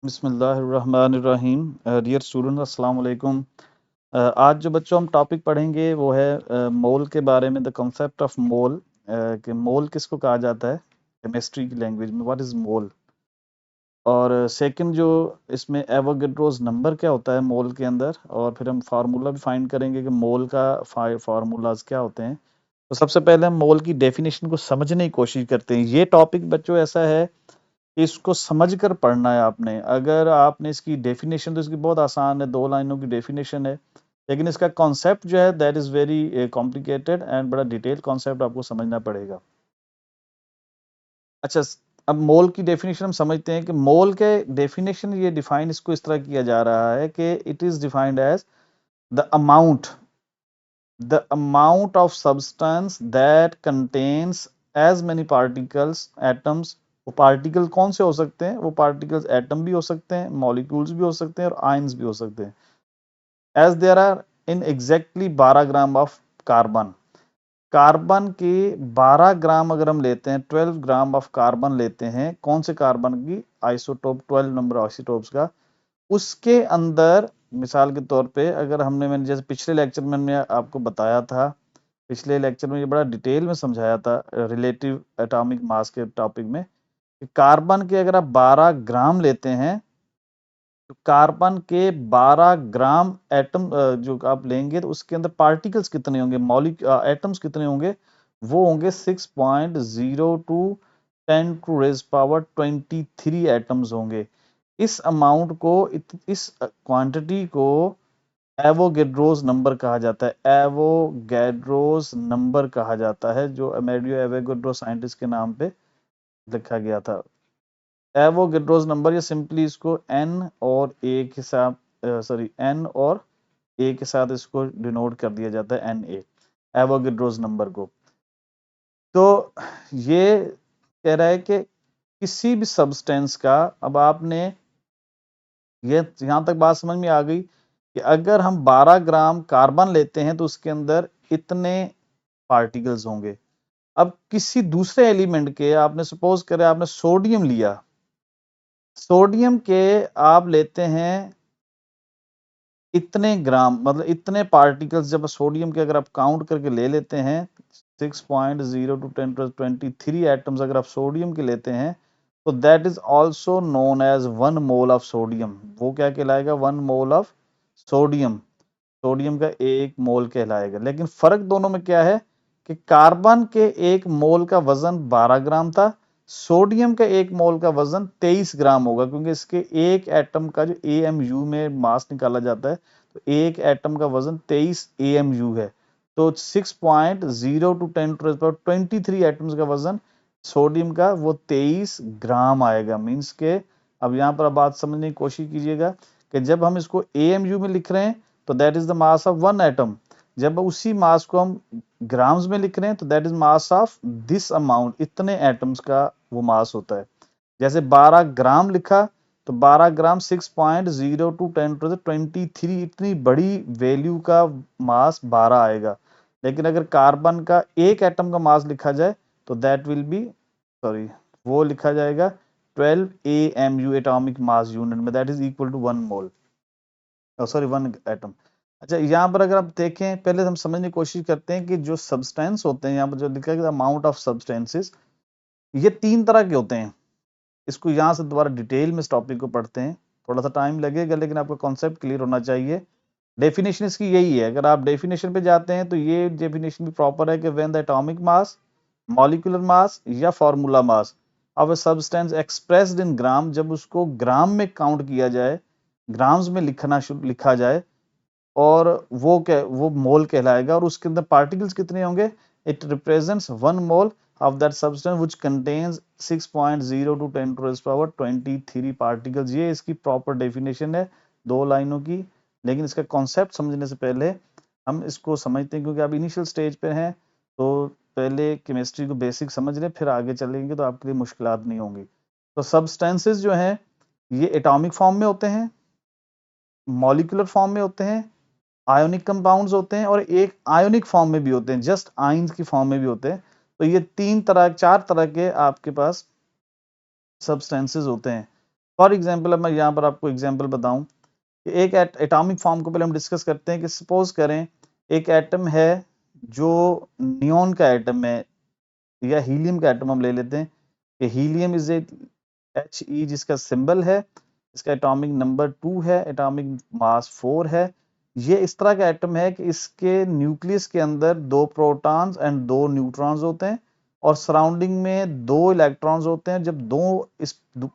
बिस्मिल्लाहिर्रहमानिर्रहीम। Dear student, अस्सलाम वालेकुम। आज जो बच्चों हम टॉपिक पढ़ेंगे वो है मोल के बारे में, द कॉन्सेप्ट ऑफ मोल। कि मोल किसको कहा जाता है केमिस्ट्री की लैंग्वेज में, व्हाट इज मोल। और सेकंड जो इसमें एवोगेड्रोस नंबर क्या होता है मोल के अंदर, और फिर हम फार्मूला भी फाइंड करेंगे कि मोल का फार्मूलाज क्या होते हैं। तो सबसे पहले हम मोल की डेफिनेशन को समझने की कोशिश करते हैं। ये टॉपिक बच्चों ऐसा है, इसको समझकर पढ़ना है आपने। अगर आपने इसकी डेफिनेशन, तो इसकी बहुत आसान है, 2 लाइनों की डेफिनेशन है, लेकिन इसका कॉन्सेप्ट जो है that is very complicated and बड़ा डिटेल कॉन्सेप्ट आपको समझना पड़ेगा। अच्छा, अब मोल की डेफिनेशन हम समझते हैं कि मोल के डेफिनेशन ये डिफाइन इसको इस तरह किया जा रहा है कि it is defined as the amount of substance that contains as many particles atoms। वो पार्टिकल कौन से हो सकते हैं? वो पार्टिकल्स एटम भी हो सकते हैं, मॉलिक्यूल्स भी हो सकते हैं और आयंस भी हो सकते हैं। As there are in exactly 12 gram of carbon. Carbon के 12 ग्राम अगर हम लेते हैं, 12 ग्राम ऑफ कार्बन लेते हैं, कौन से कार्बन की? आइसोटोप, 12 नंबर आइसोटोप्स का। उसके अंदर मिसाल के तौर पे अगर मैंने जैसे पिछले लेक्चर में मैंने आपको बताया था, पिछले लेक्चर में ये बड़ा डिटेल में समझाया था रिलेटिव एटॉमिक मास के टॉपिक में, कि कार्बन के अगर आप 12 ग्राम लेते हैं, तो कार्बन के 12 ग्राम एटम जो आप लेंगे, तो उसके अंदर पार्टिकल्स कितने होंगे, एटम्स कितने होंगे? वो होंगे 6.02 10 टू रेज पावर 23 एटम्स होंगे। इस अमाउंट को, इस क्वांटिटी को एवोगेड्रोस नंबर कहा जाता है। एवोगेड्रोस नंबर कहा जाता है, जो अमेडियो एवोगेड्रो साइंटिस्ट के नाम पे लिखा गया था। एवोगेड्रोस नंबर, या सिंपली इसको एन और ए के साथ, एन और ए के साथ इसको डिनोट कर दिया जाता है, एन ए, एवोगेड्रोस नंबर को। तो ये कह रहा है कि किसी भी सब्सटेंस का, अब आपने ये यहां तक बात समझ में आ गई कि अगर हम 12 ग्राम कार्बन लेते हैं तो उसके अंदर इतने पार्टिकल्स होंगे। अब किसी दूसरे एलिमेंट के, आपने सपोज करें आपने सोडियम लिया, सोडियम के आप लेते हैं इतने ग्राम, मतलब इतने पार्टिकल्स, जब सोडियम के अगर आप काउंट करके ले लेते हैं 6.0 टू 10⁻23 एटम्स अगर आप सोडियम के लेते हैं, तो that is also known as 1 mole of sodium. वो क्या कहलाएगा? 1 मोल ऑफ सोडियम। सोडियम का 1 मोल कहलाएगा। लेकिन फर्क दोनों में क्या है कि कार्बन के 1 मोल का वजन 12 ग्राम था, सोडियम का 1 मोल का वजन 23 ग्राम होगा, क्योंकि इसके एक एटम का जो AMU में मास निकाला जाता है, तो एक एटम का वजन 23 AMU है। तो 6.0 टू 10⁻23 एटम्स का वजन सोडियम का वो 23 ग्राम आएगा। मीन्स के अब यहाँ पर बात समझने की कोशिश कीजिएगा कि जब हम इसको AMU में लिख रहे हैं तो that is the mass of 1 atom. जब उसी मास को हम ग्राम्स में लिख रहे हैं तो that is mass of this amount, इतने एटम्स का वो मास होता है। जैसे 12 ग्राम लिखा तो 12 ग्राम 6.0 टू 10⁻23, इतनी बड़ी वैल्यू का मास 12 आएगा। लेकिन अगर कार्बन का एक एटम का मास लिखा जाए तो दैट विल बी, सॉरी, वो लिखा जाएगा 12 AMU एटॉमिक मास यूनिट में, that is equal to 1 mole, sorry 1 atom. अच्छा, यहाँ पर अगर आप देखें, पहले हम समझने की कोशिश करते हैं कि जो सब्सटेंस होते हैं, यहाँ पर जो लिखा है अमाउंट ऑफ सब्सटेंसेस, ये 3 तरह के होते हैं। इसको यहाँ से दोबारा डिटेल में इस टॉपिक को पढ़ते हैं, थोड़ा सा टाइम लगेगा लेकिन आपका कॉन्सेप्ट क्लियर होना चाहिए। डेफिनेशन इसकी यही है। अगर आप डेफिनेशन पे जाते हैं तो ये डेफिनेशन भी प्रॉपर है कि when the atomic mass, molecular mass या formula mass of a substance expressed in gram, जब उसको ग्राम में काउंट किया जाए, ग्राम्स में लिखा जाए, और वो मोल कहलाएगा। और उसके अंदर पार्टिकल्स कितने होंगे? It represents 1 mole of that substance which contains 6.0 two 10⁻23 particles. ये इसकी प्रॉपर डेफिनेशन है 2 लाइनों की। लेकिन इसका कॉन्सेप्ट समझने से पहले हम इसको समझते हैं, क्योंकि आप इनिशियल स्टेज पे हैं, तो पहले केमिस्ट्री को बेसिक समझ लें, फिर आगे चलेंगे तो आपके लिए मुश्किलात नहीं होंगी। तो सब्सटेंसेस जो हैं ये एटॉमिक फॉर्म में होते हैं, मॉलिक्यूलर फॉर्म में होते हैं, आयोनिक कंपाउंड्स होते हैं, और एक आयोनिक फॉर्म में भी होते हैं, जस्ट आयंस की फॉर्म में भी होते हैं। तो ये 4 तरह के आपके पास सब्सटेंसेस होते हैं। फॉर एग्जाम्पल अब मैं यहाँ पर आपको एग्जाम्पल बताऊं कि एक एटॉमिक फॉर्म को पहले हम डिस्कस करते हैं कि सपोज करें एक एटम है जो नियोन का एटम है या हीलियम का एटम हम ले लेते हैं कि हीलियम इज He जिसका सिंबल है, इसका एटॉमिक नंबर 2 है, एटॉमिक मास 4 है। ये इस तरह का एटम है कि इसके न्यूक्लियस के अंदर 2 प्रोटॉन्स एंड 2 न्यूट्रॉन्स होते हैं और सराउंडिंग में 2 इलेक्ट्रॉन्स होते हैं। जब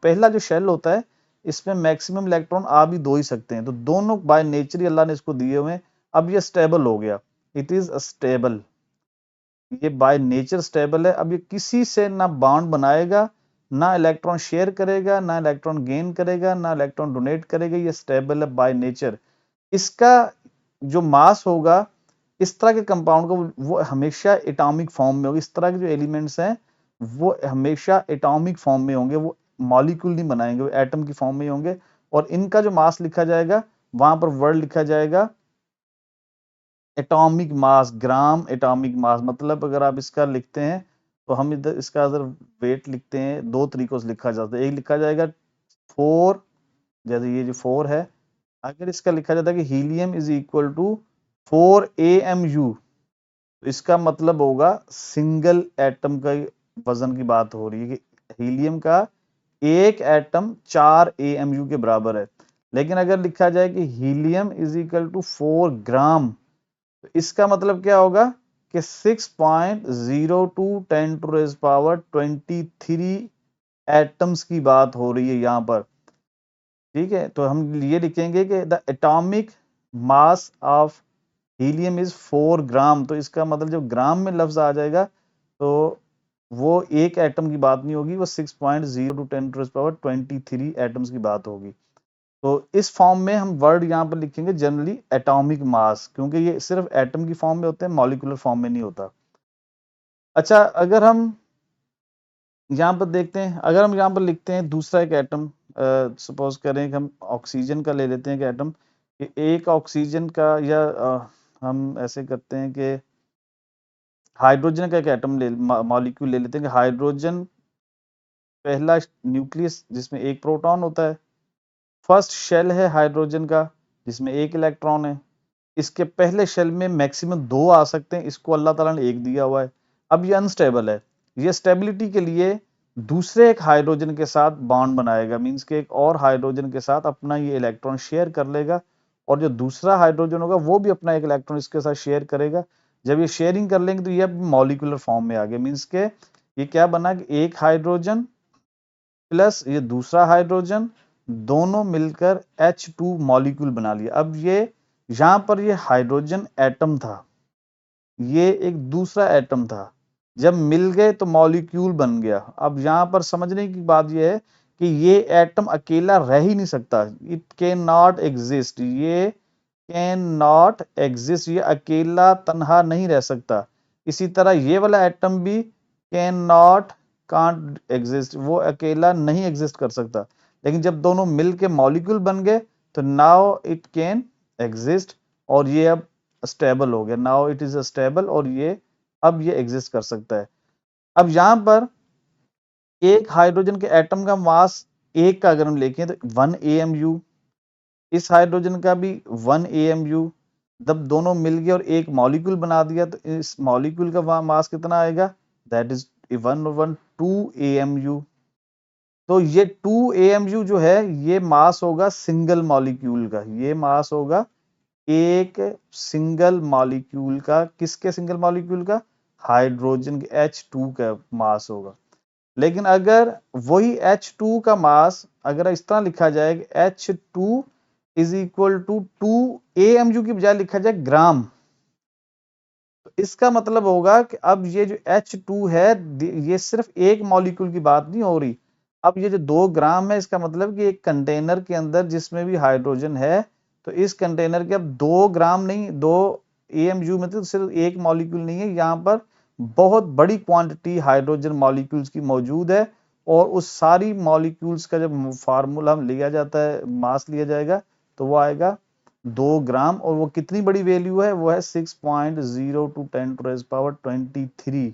पहला जो शेल होता है इसमें मैक्सिमम इलेक्ट्रॉन आ भी 2 ही सकते हैं, तो दोनों बाय नेचर ही अल्लाह ने इसको दिए हुए हैं। अब ये स्टेबल हो गया, इट इज स्टेबल, ये बाय नेचर स्टेबल है। अब ये किसी से ना बॉन्ड बनाएगा, ना इलेक्ट्रॉन शेयर करेगा, ना इलेक्ट्रॉन गेन करेगा, ना इलेक्ट्रॉन डोनेट करेगा, ये स्टेबल है बाय नेचर। इसका जो मास होगा इस तरह के कंपाउंड को वो हमेशा एटॉमिक फॉर्म में होगा। इस तरह के जो एलिमेंट्स हैं वो हमेशा एटॉमिक फॉर्म में होंगे, वो मॉलिक्यूल नहीं बनाएंगे, वो एटम की फॉर्म में ही होंगे। और इनका जो मास लिखा जाएगा वहां पर वर्ड लिखा जाएगा atomic mass, gram atomic mass. मतलब अगर आप इसका लिखते हैं तो हम इधर इसका अगर वेट लिखते हैं 2 तरीकों से लिखा जाता है। एक लिखा जाएगा 4, जैसे ये जो 4 है, अगर इसका लिखा जाता है कि helium is equal to 4 AMU, तो इसका मतलब होगा सिंगल एटम का वजन की बात हो रही है कि हीलियम का एक एटम 4 AMU के बराबर है। लेकिन अगर लिखा जाए कि हीलियम इज इक्वल टू 4 ग्राम, तो इसका मतलब क्या होगा कि 6.02 10 टू रेज पावर 23 एटम्स की बात हो रही है यहाँ पर। ठीक है, तो हम ये लिखेंगे कि the atomic mass of helium is 4 ग्राम। तो इसका मतलब जब ग्राम में लफ्ज आ जाएगा तो वो एक एटम की बात नहीं होगी, वो 6.02 10 टू रेज पावर 23 एटम्स की बात होगी। तो इस फॉर्म में हम वर्ड यहाँ पर लिखेंगे जनरली एटॉमिक मास, क्योंकि ये सिर्फ एटम की फॉर्म में होते हैं, मॉलिक्यूलर फॉर्म में नहीं होता। अच्छा, अगर हम यहाँ पर देखते हैं, अगर हम यहाँ पर लिखते हैं दूसरा एक एटम, सपोज करें कि हम ऑक्सीजन का ले लेते हैं कि एटम, कि एक ऑक्सीजन का या हम ऐसे करते हैं कि हाइड्रोजन का एक एटम मॉलिक्यूल ले लेते हैं कि हाइड्रोजन पहला न्यूक्लियस जिसमें एक प्रोटॉन होता है, फर्स्ट शेल है हाइड्रोजन का जिसमें एक इलेक्ट्रॉन है। इसके पहले शेल में मैक्सिमम 2 आ सकते हैं, इसको अल्लाह ताला ने एक दिया हुआ है। अब ये अनस्टेबल है, ये स्टेबिलिटी के लिए दूसरे एक हाइड्रोजन के साथ बॉन्ड बनाएगा, मींस के एक और हाइड्रोजन के साथ अपना ये इलेक्ट्रॉन शेयर कर लेगा और जो दूसरा हाइड्रोजन होगा वो भी अपना एक इलेक्ट्रॉन इसके साथ शेयर करेगा। जब ये शेयरिंग कर लेंगे तो ये मॉलिक्यूलर फॉर्म में आ गया, मींस के ये क्या बना कि एक हाइड्रोजन प्लस ये दूसरा हाइड्रोजन, दोनों मिलकर H2 मॉलिक्यूल बना लिया। अब ये यहां पर ये हाइड्रोजन एटम था, ये एक दूसरा एटम था, जब मिल गए तो मॉलिक्यूल बन गया। अब यहां पर समझने की बात यह है कि ये एटम अकेला रह ही नहीं सकता, इट कैन नॉट एग्जिस्ट, ये कैन नॉट एग्जिस्ट, ये अकेला तन्हा नहीं रह सकता। इसी तरह ये वाला एटम भी कैन नॉट कांट एग्जिस्ट, वो अकेला नहीं एग्जिस्ट कर सकता। लेकिन जब दोनों मिलके मॉलिक्यूल बन गए तो नाउ इट कैन एग्जिस्ट, और ये अब स्टेबल हो गया, नाउ इट इज स्टेबल, और ये अब ये एग्जिस्ट कर सकता है। अब यहां पर एक हाइड्रोजन के एटम का मास एक का अगर हम लेके तो 1 AMU, इस हाइड्रोजन का भी 1 AMU। जब दोनों मिल गए और एक मॉलिक्यूल बना दिया तो इस मॉलिक्यूल का मास कितना आएगा, दैट इज 2 AMU। तो ये 2 AMU जो है ये मास होगा सिंगल मॉलिक्यूल का, ये मास होगा एक सिंगल मॉलिक्यूल का। किसके सिंगल मॉलिक्यूल का, हाइड्रोजन के H2 का मास होगा। लेकिन अगर वही H2 का मास अगर इस तरह लिखा जाए कि H2 is equal to 2 AMU की बजाय लिखा जाए ग्राम, तो इसका मतलब होगा कि अब ये जो H2 है ये सिर्फ एक मॉलिक्यूल की बात नहीं हो रही। अब ये जो 2 ग्राम है इसका मतलब कि एक कंटेनर के अंदर जिसमें भी हाइड्रोजन है, तो इस कंटेनर के अब 2 ग्राम नहीं, 2 AMU में तो सिर्फ एक मॉलिक्यूल नहीं है, यहाँ पर बहुत बड़ी क्वांटिटी हाइड्रोजन मॉलिक्यूल्स की मौजूद है। और उस सारी मॉलिक्यूल्स का जब फार्मूला हम लिया जाता है, मास लिया जाएगा, तो वो आएगा 2 ग्राम। और वो कितनी बड़ी वैल्यू है, वो है 6.02 10 टू रेज पावर 23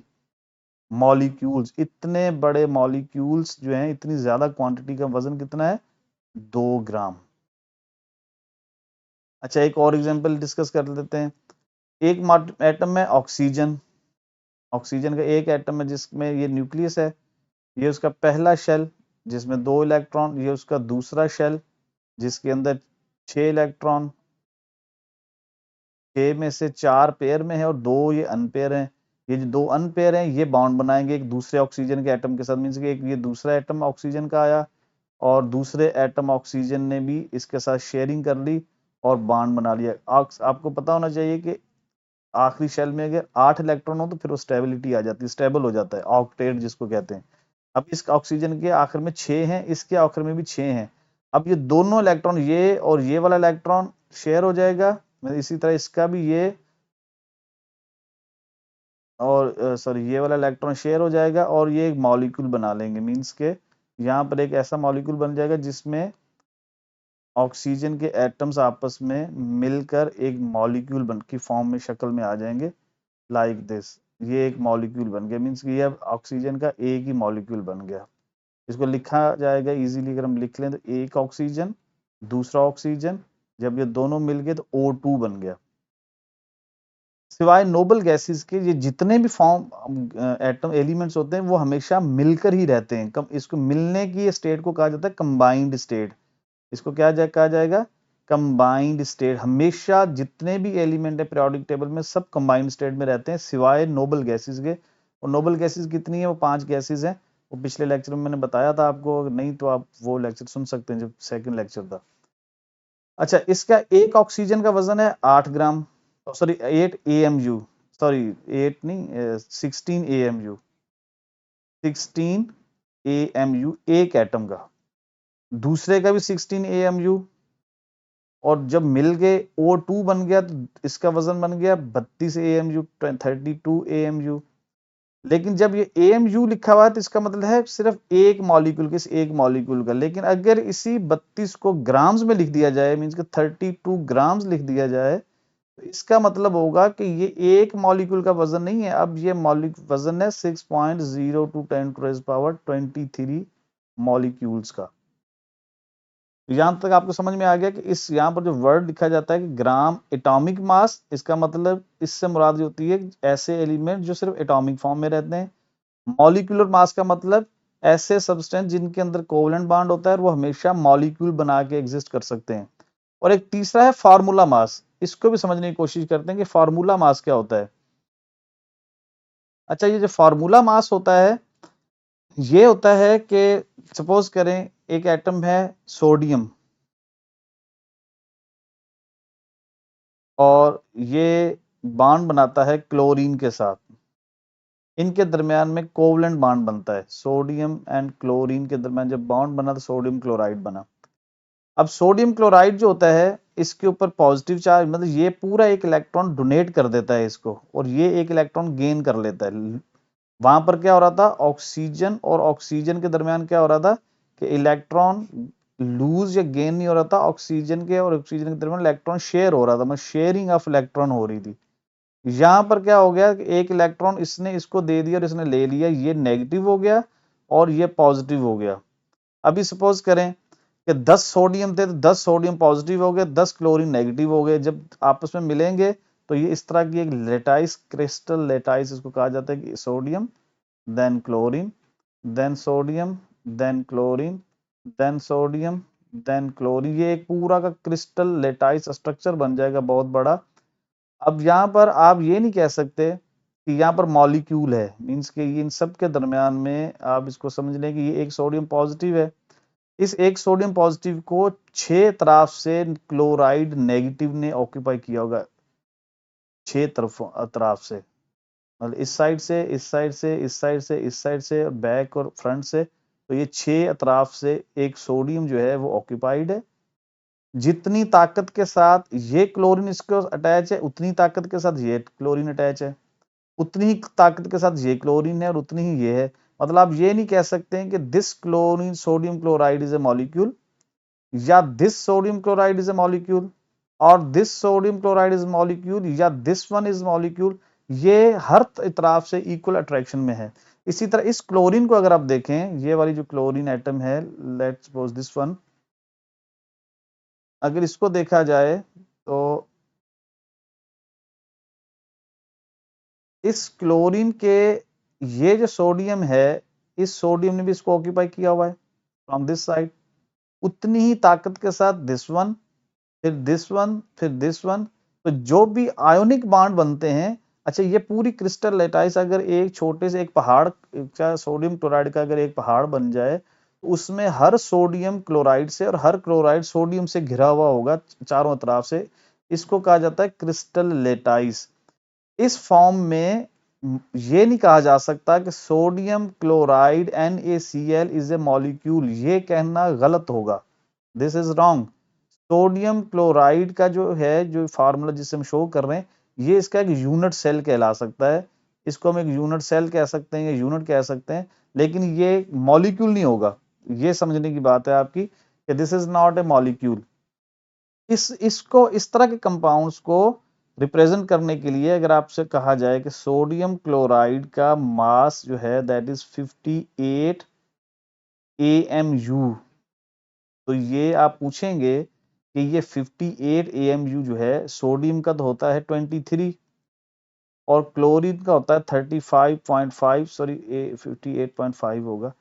मॉलिक्यूल्स। इतने बड़े मॉलिक्यूल्स जो हैं, इतनी ज्यादा क्वांटिटी का वजन कितना है, 2 ग्राम। अच्छा, एक और एग्जांपल डिस्कस कर लेते हैं। एक एटम है ऑक्सीजन, ऑक्सीजन का एक एटम है जिसमें ये न्यूक्लियस है, ये उसका पहला शेल जिसमें 2 इलेक्ट्रॉन, ये उसका दूसरा शेल जिसके अंदर 6 इलेक्ट्रॉन, 6 में से 4 पेयर में है और 2 ये अनपेयर हैं। ये जो 2 अनपेयर हैं ये बॉन्ड बनाएंगे एक दूसरे ऑक्सीजन के एटम के साथ, मीन्स कि एक ये दूसरा एटम ऑक्सीजन का आया और दूसरे एटम ऑक्सीजन ने भी इसके साथ शेयरिंग कर ली और बॉन्ड बना लिया। आपको पता होना चाहिए कि आखिरी शेल में अगर 8 इलेक्ट्रॉन हो तो फिर वो स्टेबिलिटी आ जाती है, स्टेबल हो जाता है, ऑक्टेट जिसको कहते हैं। अब इस ऑक्सीजन के आखिर में 6 हैं, इसके आखिर में भी 6 हैं। अब ये दोनों इलेक्ट्रॉन, ये और ये वाला इलेक्ट्रॉन शेयर हो जाएगा, इसी तरह इसका भी ये और सॉरी ये वाला इलेक्ट्रॉन शेयर हो जाएगा और ये एक मॉलिक्यूल बना लेंगे, मींस के यहाँ पर एक ऐसा मॉलिक्यूल बन जाएगा जिसमें ऑक्सीजन के एटम्स आपस में मिलकर एक मॉलिक्यूल बन की फॉर्म में शक्ल में आ जाएंगे, लाइक दिस। ये एक मॉलिक्यूल बन गया, मींस कि ये अब ऑक्सीजन का एक ही मॉलिक्यूल बन गया। इसको लिखा जाएगा इजीली, अगर हम लिख लें तो एक ऑक्सीजन दूसरा ऑक्सीजन, जब ये दोनों मिल गए तो O2 बन गया। सिवाय नोबल गैसेस के ये जितने भी फॉर्म एटम एलिमेंट्स होते हैं वो हमेशा मिलकर ही रहते हैं। कम इसको मिलने की स्टेट को कहा जाता है कंबाइंड स्टेट। इसको कहा जाएगा कंबाइंड स्टेट। हमेशा जितने भी एलिमेंट है पीरियोडिक टेबल में सब कंबाइंड स्टेट में रहते हैं सिवाय नोबल गैसेस के। और नोबल गैसेस कितनी है? वो 5 गैसेस हैं। वो पिछले लेक्चर में मैंने बताया था आपको, अगर नहीं तो आप वो लेक्चर सुन सकते हैं जो सेकंड लेक्चर था। अच्छा, इसका एक ऑक्सीजन का वजन है 8 ग्राम, सॉरी 8 AMU, सॉरी 8 नहीं 16 AMU, 16 AMU एक एटम का। दूसरे का भी 16 AMU और जब मिल गए O2 बन गया तो इसका वजन बन गया 32 AMU, 32 AMU। लेकिन जब ये AMU लिखा हुआ है तो इसका मतलब है सिर्फ एक मॉलिक्यूल के, एक मॉलिक्यूल का। लेकिन अगर इसी 32 को ग्राम्स में लिख दिया जाए, मींस कि 32 ग्राम्स लिख दिया जाए, तो इसका मतलब होगा कि ये एक मॉलिक्यूल का वजन नहीं है, अब ये वजन है 6.02 10⁻23 मॉलिक्यूल्स का। यहां तक आपको समझ में आ गया कि इस यहाँ पर जो वर्ड लिखा जाता है कि ग्राम एटॉमिक मास, इसका मतलब इससे मुराद होती है ऐसे एलिमेंट जो सिर्फ एटॉमिक फॉर्म में रहते हैं। मॉलिक्यूलर मास का मतलब ऐसे सब्सटेंस जिनके अंदर कोवलेंट बॉन्ड होता है और वो हमेशा मॉलिक्यूल बना के एग्जिस्ट कर सकते हैं। और एक तीसरा है फार्मूला मास, इसको भी समझने की कोशिश करते हैं कि फार्मूला मास क्या होता है। अच्छा, ये जो फार्मूला मास होता है ये होता है कि सपोज करें एक एटम है सोडियम और ये बॉन्ड बनाता है क्लोरीन के साथ, इनके दरमियान में कोवलेंट बॉन्ड बनता है। सोडियम एंड क्लोरीन के दरमियान जब बॉन्ड बना तो सोडियम क्लोराइड बना। अब सोडियम क्लोराइड जो होता है इसके ऊपर पॉजिटिव चार्ज, मतलब ये पूरा एक इलेक्ट्रॉन डोनेट कर देता है इसको और ये एक इलेक्ट्रॉन गेन कर लेता है। वहां पर क्या हो रहा था, ऑक्सीजन और ऑक्सीजन के दरमियान क्या हो रहा था कि इलेक्ट्रॉन लूज या गेन नहीं हो रहा था, ऑक्सीजन के और ऑक्सीजन के दरमियान इलेक्ट्रॉन शेयर हो रहा था, मतलब शेयरिंग ऑफ इलेक्ट्रॉन हो रही थी। यहां पर क्या हो गया कि एक इलेक्ट्रॉन इसने इसको दे दिया और इसने ले लिया, ये नेगेटिव हो गया और ये पॉजिटिव हो गया। अभी सपोज करें कि 10 सोडियम थे तो 10 सोडियम पॉजिटिव हो गए, 10 क्लोरीन नेगेटिव हो गए। जब आपस में मिलेंगे तो ये इस तरह की एक लेटाइस क्रिस्टल, लेटाइस इसको कहा जाता है कि sodium then chlorine then sodium then chlorine then sodium then chlorine, ये एक पूरा का क्रिस्टल लेटाइस स्ट्रक्चर बन जाएगा बहुत बड़ा। अब यहाँ पर आप ये नहीं कह सकते कि यहाँ पर मॉलिक्यूल है, मींस कि इन सब के दरमियान में आप इसको समझ लें कि ये एक सोडियम पॉजिटिव है। इस एक सोडियम पॉजिटिव को 6 तरफ से क्लोराइड नेगेटिव ने ऑक्यूपाई किया होगा, 6 तरफ से, मतलब इस साइड से, इस साइड से, इस साइड से, इस साइड से, बैक और फ्रंट से। तो ये 6 अतराफ से एक सोडियम जो है वो ऑक्यूपाइड है। जितनी ताकत के साथ ये क्लोरीन इसको अटैच है उतनी ताकत के साथ ये क्लोरीन अटैच है, उतनी ही ताकत के साथ ये क्लोरीन है और उतनी ही ये है। मतलब आप ये नहीं कह सकते हैं कि this chlorine sodium chloride is a molecule या this sodium chloride is a molecule और this sodium chloride is molecule या दिस वन इज मॉलिक्यूल। ये हर तरफ से इक्वल अट्रैक्शन में है। इसी तरह इस क्लोरीन को अगर आप देखें, ये वाली जो क्लोरीन एटम है, लेट्स सपोज दिस वन, अगर इसको देखा जाए तो इस क्लोरीन के ये जो सोडियम है, इस सोडियम ने भी इसको ऑक्यूपाई किया हुआ है फ्रॉम दिस साइड, उतनी ही ताकत के साथ दिस वन, फिर दिस वन, फिर दिस वन। तो जो भी आयोनिक बॉन्ड बनते हैं, अच्छा ये पूरी क्रिस्टल लेटाइस अगर एक छोटे से एक पहाड़ का सोडियम क्लोराइड का अगर एक पहाड़ बन जाए, तो उसमें हर सोडियम क्लोराइड से और हर क्लोराइड सोडियम से घिरा हुआ होगा चारों तरफ से, इसको कहा जाता है क्रिस्टल लेटाइस। इस फॉर्म में ये नहीं कहा जा सकता कि sodium chloride NaCl is a molecule, ये कहना गलत होगा, this is wrong. Sodium chloride का जो है, जो फार्मूला जिसे हम शो कर रहे हैं, ये इसका एक यूनिट सेल कहला सकता है, इसको हम एक यूनिट सेल कह सकते हैं या यूनिट कह सकते हैं, लेकिन ये मॉलिक्यूल नहीं होगा। ये समझने की बात है आपकी कि this is not a molecule. इसको इस तरह के कंपाउंड्स को रिप्रेजेंट करने के लिए अगर आपसे कहा जाए कि सोडियम क्लोराइड का मास जो है दैट इज 58 AMU, तो ये आप पूछेंगे कि ये 58 AMU जो है, सोडियम का तो होता है 23 और क्लोरीन का होता है 35.5, सॉरी 58.5 होगा।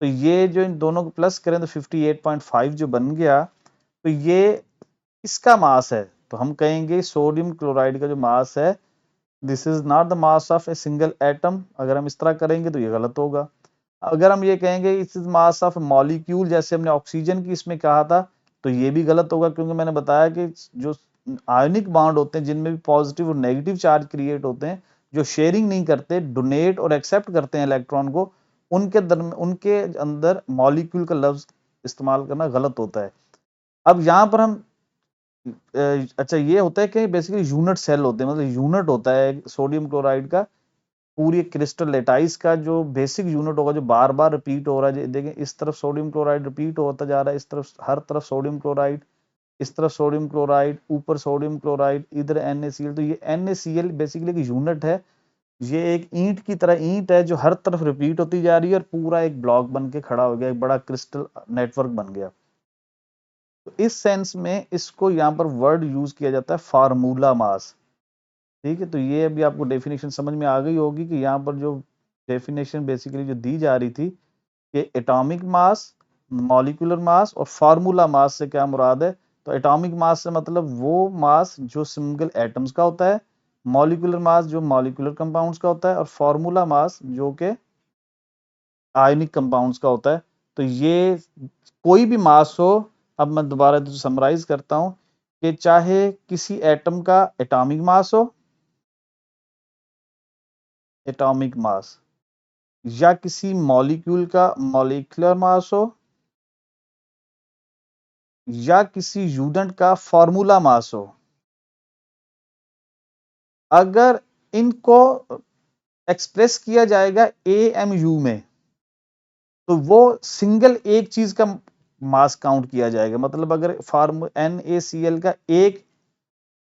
तो ये जो इन दोनों को प्लस करें तो 58.5 जो बन गया, तो ये इसका मास है। तो हम कहेंगे सोडियम क्लोराइड का जो मास है, this is not the mass of a single atom. अगर हम इस तरह करेंगे तो ये गलत होगा। अगर हम ये कहेंगे इस इज मास ऑफ मॉलिक्यूल, जैसे हमने ऑक्सीजन की इसमें कहा था, तो ये भी गलत होगा, क्योंकि मैंने बताया कि जो आयनिक बॉन्ड होते हैं जिनमें भी पॉजिटिव और नेगेटिव चार्ज क्रिएट होते हैं, जो शेयरिंग नहीं करते, डोनेट और एक्सेप्ट करते हैं इलेक्ट्रॉन को, उनके अंदर मॉलिक्यूल का लफ्ज इस्तेमाल करना गलत होता है। अब यहाँ पर हम अच्छा ये होता है कि बेसिकली यूनिट सेल होते हैं, मतलब यूनिट होता है सोडियम क्लोराइड का, पूरी क्रिस्टल लेटाइस का जो बेसिक यूनिट होगा, जो बार बार रिपीट हो रहा है। देखें इस तरफ सोडियम क्लोराइड रिपीट होता जा रहा है, इस तरफ हर तरफ सोडियम क्लोराइड, इस तरफ सोडियम क्लोराइड, ऊपर सोडियम क्लोराइड, इधर NaCl। तो ये NaCl बेसिकली एक यूनिट है, ये एक ईंट की तरह ईंट है जो हर तरफ रिपीट होती जा रही है और पूरा एक ब्लॉक बन के खड़ा हो गया, एक बड़ा क्रिस्टल नेटवर्क बन गया। तो इस सेंस में इसको यहाँ पर वर्ड यूज किया जाता है फार्मूला मास। ठीक है, तो ये अभी आपको डेफिनेशन समझ में आ गई होगी कि यहाँ पर जो डेफिनेशन बेसिकली जो दी जा रही थी कि एटॉमिक मास, मॉलिक्यूलर मास और फार्मूला मास से क्या मुराद है। तो एटॉमिक मास से मतलब वो मास जो सिंगल एटम्स का होता है, मॉलिक्यूलर मास जो मॉलिक्यूलर कंपाउंड्स का होता है, और फार्मूला मास जो कि आयनिक कंपाउंड्स का होता है। तो ये कोई भी मास हो, अब मैं दोबारा समराइज करता हूं कि चाहे किसी एटम का एटॉमिक मास हो, एटॉमिक मास, या किसी मॉलिक्यूल का मॉलिक्यूलर मास हो, या किसी यूनिट का फार्मूला मास हो, अगर इनको एक्सप्रेस किया जाएगा AMU में, तो वो सिंगल एक चीज का मास काउंट किया जाएगा। मतलब अगर NaCl का एक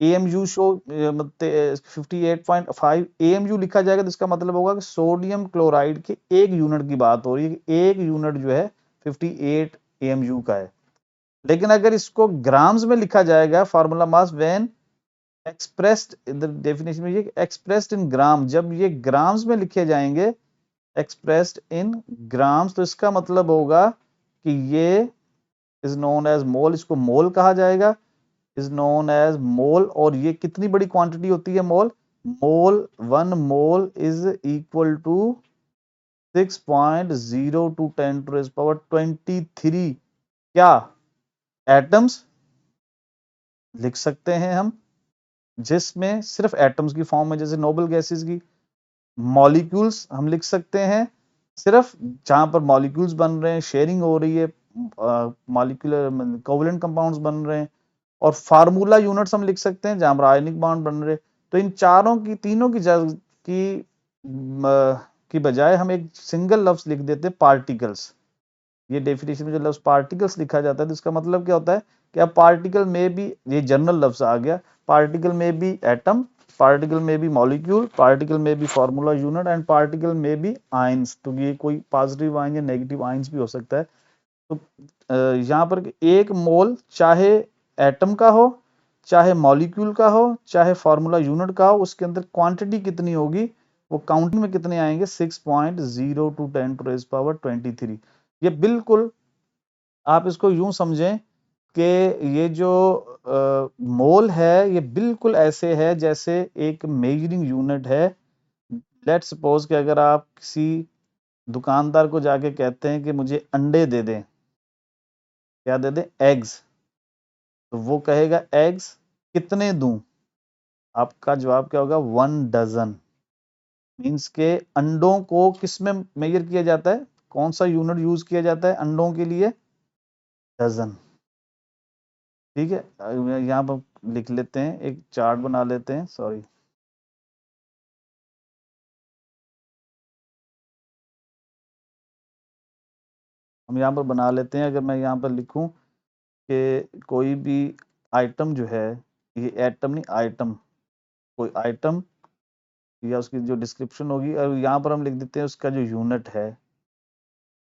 AMU शो 58.5 AMU लिखा जाएगा, तो इसका मतलब होगा कि सोडियम क्लोराइड के एक यूनिट की बात हो रही है, कि एक यूनिट जो है 58 AMU का है। लेकिन अगर इसको ग्राम्स में लिखा जाएगा formula mass, when expressed, definition में ये एक्सप्रेस्ड इन ग्राम, जब ये ग्राम्स में लिखे जाएंगे, एक्सप्रेस्ड इन ग्राम्स, तो इसका मतलब होगा कि ये इज नोन एज मोल, इसको मोल कहा जाएगा, इज नोन एज मोल। और ये कितनी बड़ी क्वांटिटी होती है mole? Mole 1 mole is equal to 6.02 10 to the power 23 क्या एटम्स लिख सकते हैं हम, जिसमें सिर्फ एटम्स की फॉर्म में, जैसे नोबल गैसेस की। मॉलिक्यूल्स हम लिख सकते हैं सिर्फ जहां पर मॉलिक्यूल्स बन रहे हैं, शेयरिंग हो रही है, मॉलिक्यूलर कोवलेंट कंपाउंड्स बन रहे हैं। और फार्मूला यूनिट्स हम लिख सकते हैं जहां पर आयनिक बॉन्ड बन रहे। तो इन चारों की, तीनों की बजाय हम एक सिंगल लफ्ज लिख देते हैं पार्टिकल्स। ये डेफिनेशन में जो लफ्ज पार्टिकल्स लिखा जाता है, तो इसका मतलब क्या होता है कि अब पार्टिकल में भी, ये जनरल लफ्ज आ गया, पार्टिकल में भी एटम, पार्टिकल में भी मॉलिक्यूल, पार्टिकल में भी फार्मूला यूनिट, एंड पार्टिकल में भी आयंस। तो ये कोई पॉजिटिव आयन या नेगेटिव आयंस भी हो सकता है। तो यहाँ पर एक मोल चाहे एटम का हो, चाहे मॉलिक्यूल का हो, चाहे फॉर्मूला यूनिट का हो, उसके अंदर क्वांटिटी कितनी होगी, वो काउंटिंग में कितने आएंगे, 6.02 10 to raise power 23। ये बिल्कुल आप इसको यूं समझें कि ये जो मोल है ये बिल्कुल ऐसे है जैसे एक मेजरिंग यूनिट है। लेट्स सपोज कि अगर आप किसी दुकानदार को जाके कहते हैं कि मुझे अंडे दे दें, क्या दे दें, एग्स, तो वो कहेगा एग्स कितने दूं, आपका जवाब क्या होगा, 1 डजन। मीन्स के अंडों को किस में मेजर किया जाता है, कौन सा यूनिट यूज किया जाता है अंडों के लिए, डजन। ठीक है, यहाँ पर लिख लेते हैं, एक चार्ट बना लेते हैं, सॉरी हम यहाँ पर बना लेते हैं। अगर मैं यहाँ पर लिखूं कि कोई भी आइटम जो है, ये एटम नहीं आइटम, कोई आइटम या उसकी जो डिस्क्रिप्शन होगी, और यहाँ पर हम लिख देते हैं उसका जो यूनिट है,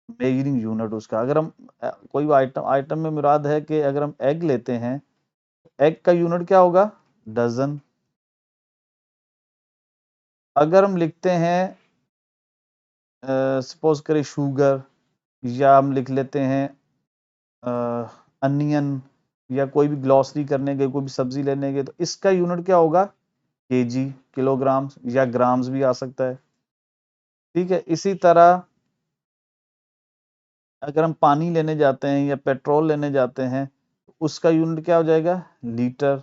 मेजरिंग यूनिट उसका। अगर हम कोई भी आइटम, आइटम में मुराद है कि अगर हम एग लेते हैं, एग का यूनिट क्या होगा, डजन। अगर हम लिखते हैं सपोज करें शुगर, या हम लिख लेते हैं अनियन, या कोई भी ग्लॉसरी करने गए, कोई भी सब्जी लेने गए, तो इसका यूनिट क्या होगा, केजी, किलोग्राम, या ग्राम्स भी आ सकता है। ठीक है, इसी तरह अगर हम पानी लेने जाते हैं या पेट्रोल लेने जाते हैं, उसका यूनिट क्या हो जाएगा, लीटर।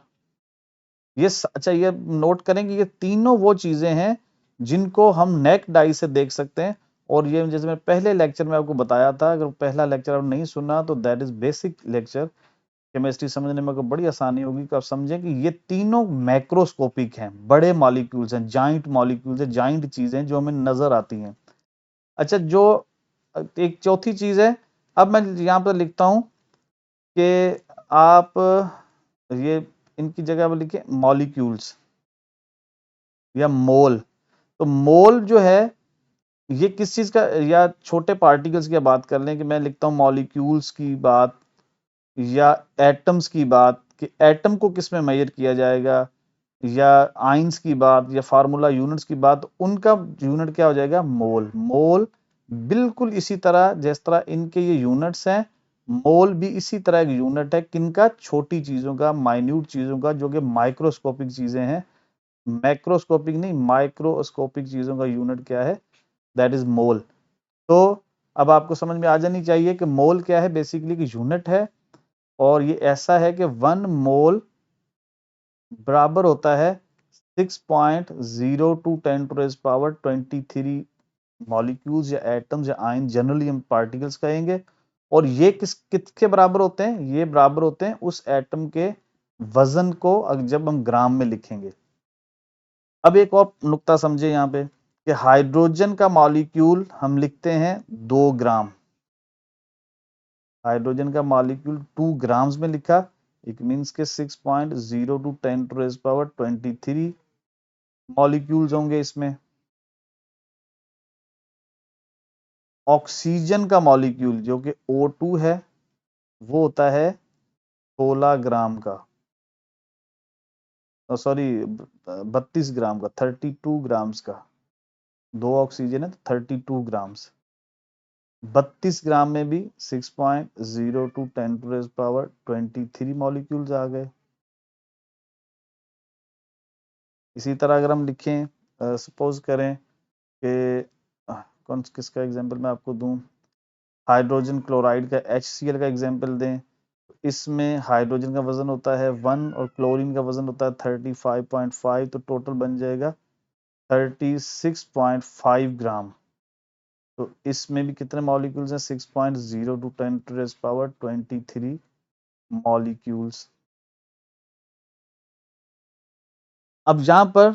ये अच्छा, ये नोट करें कि ये तीनों वो चीजें हैं जिनको हम नेक डाई से देख सकते हैं। और ये जैसे मैं पहले लेक्चर में आपको बताया था, अगर पहला लेक्चर आप नहीं सुना तो that is basic lecture, chemistry समझने में आपको बड़ी आसानी होगी कि आप समझें कि ये तीनों मैक्रोस्कोपिक हैं, बड़े मॉलिक्यूल्स हैं, जाइंट मॉलिक्यूल्स हैं, जाइंट चीजें जो हमें नजर आती हैं। अच्छा, जो एक चौथी चीज है, अब मैं यहाँ पर लिखता हूं कि आप ये इनकी जगह पर लिखे मॉलिक्यूल्स या मोल। तो मोल जो है ये किस चीज का, या छोटे पार्टिकल्स की बात कर लें कि मैं लिखता हूं मॉलिक्यूल्स की बात, या एटम्स की बात कि एटम को किस में मेजर किया जाएगा, या आइंस की बात, या फार्मूला यूनिट्स की बात, उनका यूनिट क्या हो जाएगा, मोल। मोल बिल्कुल इसी तरह जिस तरह इनके ये यूनिट्स हैं, मोल भी इसी तरह एक यूनिट है, किनका, छोटी चीजों का, माइन्यूट चीजों का, जो कि माइक्रोस्कोपिक चीजें हैं, मैक्रोस्कोपिक नहीं, माइक्रोस्कोपिक चीजों का यूनिट क्या है, दैट इज मोल। तो अब आपको समझ में आ जानी चाहिए कि मोल क्या है, बेसिकली कि यूनिट है, और ये ऐसा है कि 1 मोल बराबर होता है 6.02 10 to raise power 23 मॉलिक्यूल्स या एटम्स या आयन, जनरली हम पार्टिकल्स कहेंगे। और ये किसके बराबर होते हैं, ये बराबर होते हैं उस एटम के वजन को, जब हम ग्राम में लिखेंगे। अब एक और नुक्ता समझे यहाँ पे कि हाइड्रोजन का मॉलिक्यूल हम लिखते हैं 2 ग्राम, हाइड्रोजन का मॉलिक्यूल 2 ग्राम्स में लिखा, इट मींस के 6.02 10 to raise power 23 मॉलिक्यूल्स होंगे इसमें। ऑक्सीजन का मॉलिक्यूल जो कि O2 है, वो होता है 16 ग्राम का, सॉरी 32 ग्राम का, 32 ग्राम्स का, 2 ऑक्सीजन है तो 32 ग्राम्स। 32 ग्राम में भी 6.02 10 to raise power 23 मॉलिक्यूल्स आ गए। इसी तरह अगर हम लिखें, सपोज करें कि कौन किसका एग्जांपल मैं आपको दूं, हाइड्रोजन क्लोराइड का HCl का एग्जांपल दें, इसमें हाइड्रोजन का वजन होता है 1 और क्लोरीन का वजन होता है 35.5, तो टोटल बन जाएगा 36.5 ग्राम। तो इसमें भी कितने मॉलिक्यूल्स हैं, 6.02 10 to raise power 23 मॉलिक्यूल्स। अब यहां पर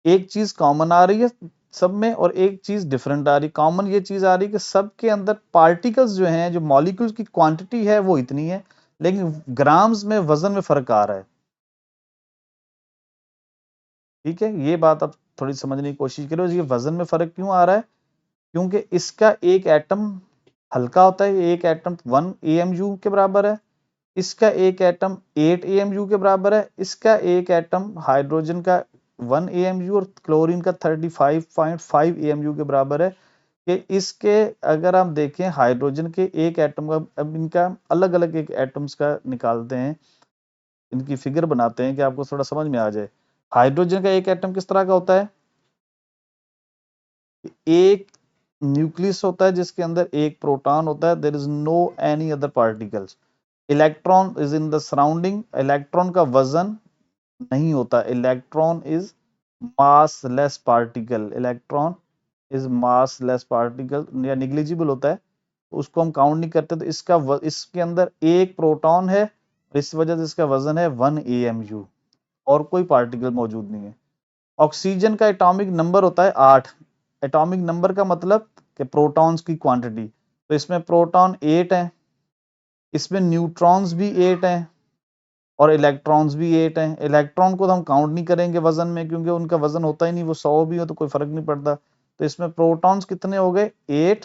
एक चीज कॉमन आ रही है सब में, और एक चीज डिफरेंट आ रही है। कॉमन ये चीज आ रही है कि सबके अंदर पार्टिकल्स जो हैं, जो मॉलिक्यूल्स की क्वांटिटी है वो इतनी है, लेकिन ग्राम्स में, वजन में फर्क आ रहा है। ठीक है, ये बात आप थोड़ी समझने की कोशिश करो, ये वजन में फर्क क्यों आ रहा है, क्योंकि इसका एक एटम हल्का होता है, एक एटम 1 AMU के बराबर है, इसका एक एटम 8 AMU के बराबर है, इसका एक एटम हाइड्रोजन का 1 AMU और क्लोरीन का 35.5 AMU के बराबर है। कि इसके अगर आप देखें हाइड्रोजन के एक एटम का, अब इनका अलग अलग एक एटम्स का निकालते हैं, इनकी फिगर बनाते हैं कि आपको थोड़ा समझ में आ जाए। हाइड्रोजन का एक एटम किस तरह का होता है, एक न्यूक्लियस होता है जिसके अंदर एक प्रोटॉन होता है, there is no any other particles. Electron is in the surrounding, electron का वजन नहीं होता, electron is massless particle, electron is massless particle या निग्लिजिबल होता है, उसको हम काउंट नहीं करते। तो इसके अंदर एक प्रोटॉन है, इस वजह से इसका वजन है 1 AMU और कोई पार्टिकल मौजूद नहीं है। ऑक्सीजन का एटॉमिक नंबर होता है 8, एटॉमिक नंबर का मतलब कि प्रोटॉन्स की क्वांटिटी, तो इसमें प्रोटॉन 8 है, इसमें न्यूट्रॉन्स भी 8 हैं और इलेक्ट्रॉन्स भी 8 हैं। इलेक्ट्रॉन को तो हम काउंट नहीं करेंगे वजन में क्योंकि उनका वजन होता ही नहीं, वो 100 भी हो तो कोई फर्क नहीं पड़ता। तो इसमें प्रोटॉन्स कितने हो गए 8,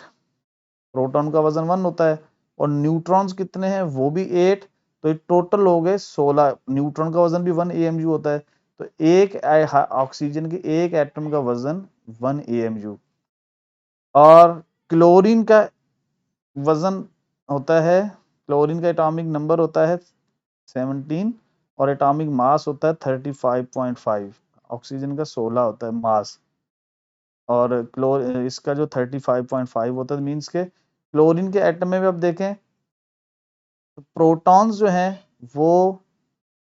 प्रोटॉन का वजन 1 होता है, और न्यूट्रॉन्स कितने हैं वो भी 8, तो टोटल हो गए 16। न्यूट्रॉन का वजन भी 1 AMU होता है, तो एक ऑक्सीजन के एक एटम का वजन 1 AMU। और क्लोरीन का वजन होता है, क्लोरीन का एटॉमिक नंबर होता है 17 और एटॉमिक मास होता है 35.5, ऑक्सीजन का 16 होता है मास, और इसका जो 35.5 होता है, मीन्स के क्लोरीन के एटम में भी आप देखें तो प्रोटॉन्स जो हैं वो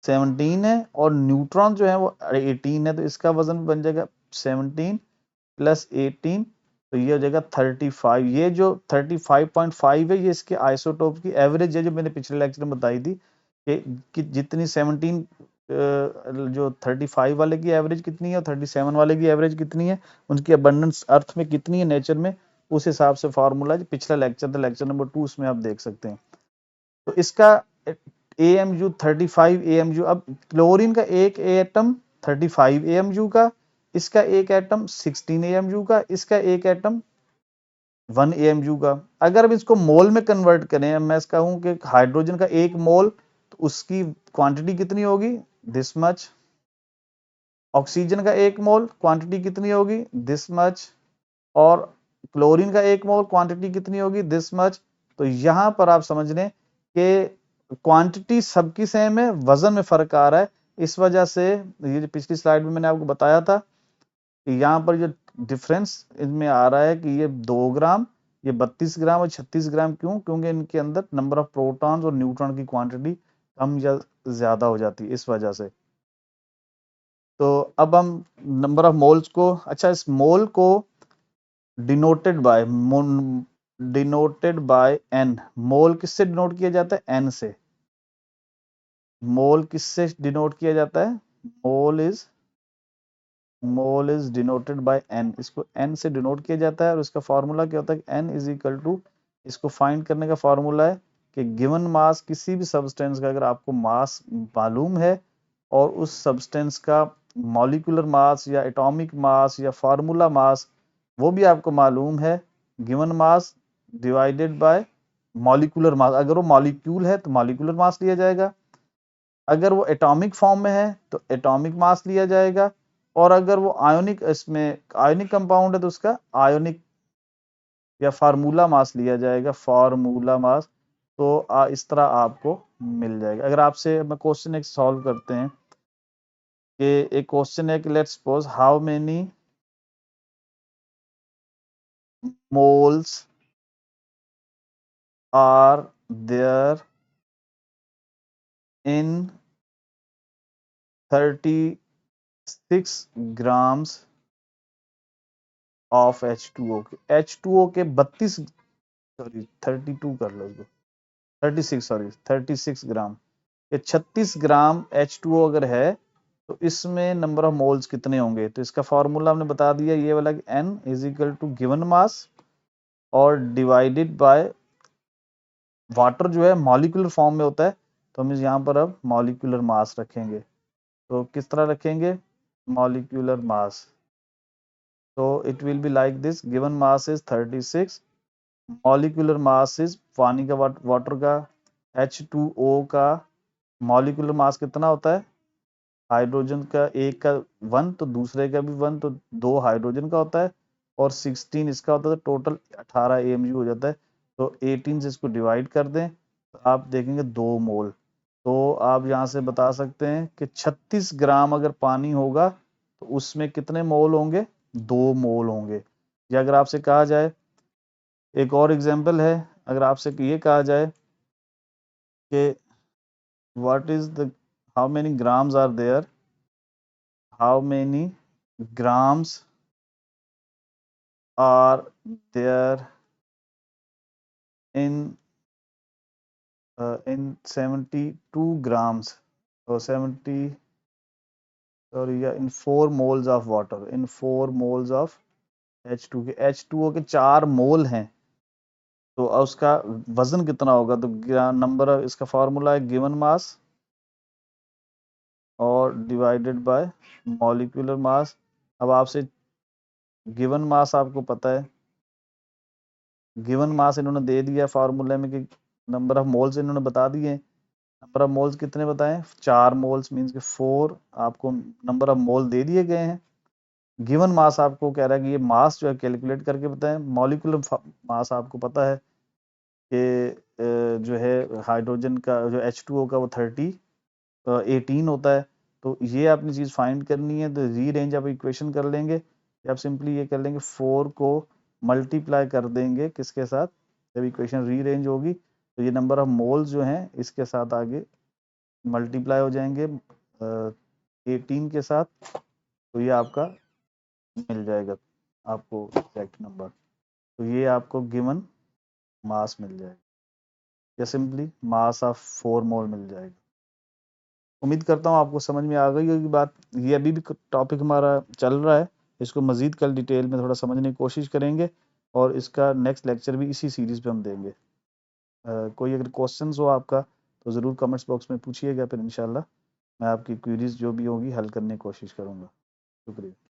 17 है और न्यूट्रॉन जो है वो 18 है, तो इसका वजन बन जाएगा 17 प्लस 18, तो ये हो जाएगा 35। ये जो 35.5 है ये इसके आइसोटोप की एवरेज है, जो मैंने पिछले लेक्चर में बताई थी कि जितनी 17 जो 35 वाले की एवरेज कितनी है और 37 वाले की एवरेज कितनी है, उनकी अबंडेंस अर्थ में कितनी है नेचर में, उस हिसाब से फार्मूला पिछला लेक्चर था, लेक्चर नंबर 2, उसमें आप देख सकते हैं। तो इसका AMU 35 AMU, अब क्लोरीन का एक एटम 35 AMU का, इसका एक एटम 16 AMU का, इसका एक एटम 1 AMU का। अगर हम इसको मोल में कन्वर्ट करें, मैं कहूं कि हाइड्रोजन का एक मोल, तो उसकी क्वांटिटी कितनी होगी दिस मच, ऑक्सीजन का एक मोल क्वांटिटी कितनी होगी दिस मच, और क्लोरीन का एक मोल क्वांटिटी कितनी होगी दिस मच। तो यहां पर आप समझ लें कि क्वांटिटी सबकी सेम है, वजन में फर्क आ रहा है। इस वजह से ये जो पिछली स्लाइड में मैंने आपको बताया था कि यहाँ पर जो डिफरेंस इनमें आ रहा है कि ये 2 ग्राम, ये 32 ग्राम और 36 ग्राम, क्यों, क्योंकि इनके अंदर नंबर ऑफ प्रोटॉन्स और न्यूट्रॉन की क्वांटिटी कम या ज्यादा हो जाती है इस वजह से। तो अब हम नंबर ऑफ मोल्स को, अच्छा इस मोल को डिनोटेड बाय एन, मोल किससे डिनोट किया जाता है एन से, मोल किससे डिनोट किया जाता है, mole is denoted by N, इसको एन से डिनोट किया जाता है। और इसका फॉर्मूला क्या होता है, एन इज इक्वल टू, इसको फाइंड करने का फॉर्मूला है कि गिवन मास, किसी भी सब्सटेंस का अगर आपको मास मालूम है और उस सब्सटेंस का मॉलिक्यूलर मास या एटॉमिक मास या फार्मूला मास वो भी आपको मालूम है, given mass divided by molecular mass, अगर वो मॉलिक्यूल है तो मॉलिक्यूलर मास लिया जाएगा, अगर वो एटॉमिक फॉर्म में है तो एटॉमिक मास लिया जाएगा, और अगर वो आयोनिक, इसमें आयोनिक कंपाउंड है तो उसका आयोनिक या फार्मूला मास लिया जाएगा, फार्मूला मास। तो इस तरह आपको मिल जाएगा। अगर आपसे मैं क्वेश्चन एक सॉल्व करते हैं कि एक क्वेश्चन है कि let's suppose how many moles are there in 36 grams of H2O के, H2O के 32, सॉरी 32 कर लो इसको, 36, सॉरी 36 ग्राम, ये 36 ग्राम H2O अगर है तो इसमें नंबर ऑफ मोल्स कितने होंगे। तो इसका फॉर्मूला हमने बता दिया, ये वाला N is equal to given mass और डिवाइडेड बाय वाटर जो है मॉलिक्यूलर फॉर्म में होता है, तो हम यहाँ पर अब मॉलिक्यूलर मास रखेंगे। तो किस तरह रखेंगे, मॉलिक्यूलर मास, तो it will be like this, given mass is 36, molecular mass is पानी का वाटर का H2O का मॉलिक्यूलर मास कितना होता है? हाइड्रोजन का एक का 1 तो दूसरे का भी 1, तो 2 हाइड्रोजन का होता है और 16 इसका होता है, तो टोटल 18 AMU हो जाता है। तो 18 से इसको डिवाइड कर दें तो आप देखेंगे 2 मोल। तो आप यहाँ से बता सकते हैं कि 36 ग्राम अगर पानी होगा तो उसमें कितने मोल होंगे? 2 मोल होंगे। या अगर आपसे कहा जाए, एक और एग्जाम्पल है, अगर आपसे ये कहा जाए कि what is the how many grams are there, how many grams are there in 72 grams or 70 sorry yeah in 4 moles of water, in 4 moles of H2 के H2O के 4 मोल हैं तो उसका वजन कितना होगा? तो नंबर, इसका फॉर्मूला है गिवन मास और डिवाइडेड बाय मॉलिक्यूलर मास। अब आपसे गिवन मास आपको पता है, गिवन मास इन्होंने दे दिया फार्मूले में कि नंबर ऑफ मोल्स इन्होंने बता दिए। नंबर ऑफ मोल्स कितने बताएं? 4 मोल्स मीन्स के 4 आपको नंबर ऑफ मोल दे दिए गए हैं। गिवन मास आपको कह रहा है कि ये मास जो है कैलकुलेट करके बताएं। मॉलिक्यूलर मास आपको पता है कि जो है हाइड्रोजन का जो H2O का वो 18 होता है। तो ये आपने चीज़ फाइंड करनी है, तो रीअरेंज आप इक्वेशन कर लेंगे, या आप सिंपली ये कर लेंगे 4 को मल्टीप्लाई कर देंगे किसके साथ? जब इक्वेशन रीअरेंज होगी तो ये नंबर ऑफ मोल्स जो हैं इसके साथ आगे मल्टीप्लाई हो जाएंगे 18 के साथ, तो ये आपका मिल जाएगा आपको एग्जैक्ट नंबर। तो ये आपको गिवन मास मिल जाएगा, या सिंपली मास ऑफ 4 मोल मिल जाएगा। उम्मीद करता हूँ आपको समझ में आ गई होगी बात। ये अभी भी टॉपिक हमारा चल रहा है, इसको मज़ीद कल डिटेल में थोड़ा समझने की कोशिश करेंगे और इसका नेक्स्ट लेक्चर भी इसी सीरीज़ पे हम देंगे। कोई अगर क्वेश्चंस हो आपका तो ज़रूर कमेंट्स बॉक्स में पूछिएगा, फिर इंशाल्लाह मैं आपकी क्वेरीज जो भी होगी हल करने की कोशिश करूँगा। शुक्रिया।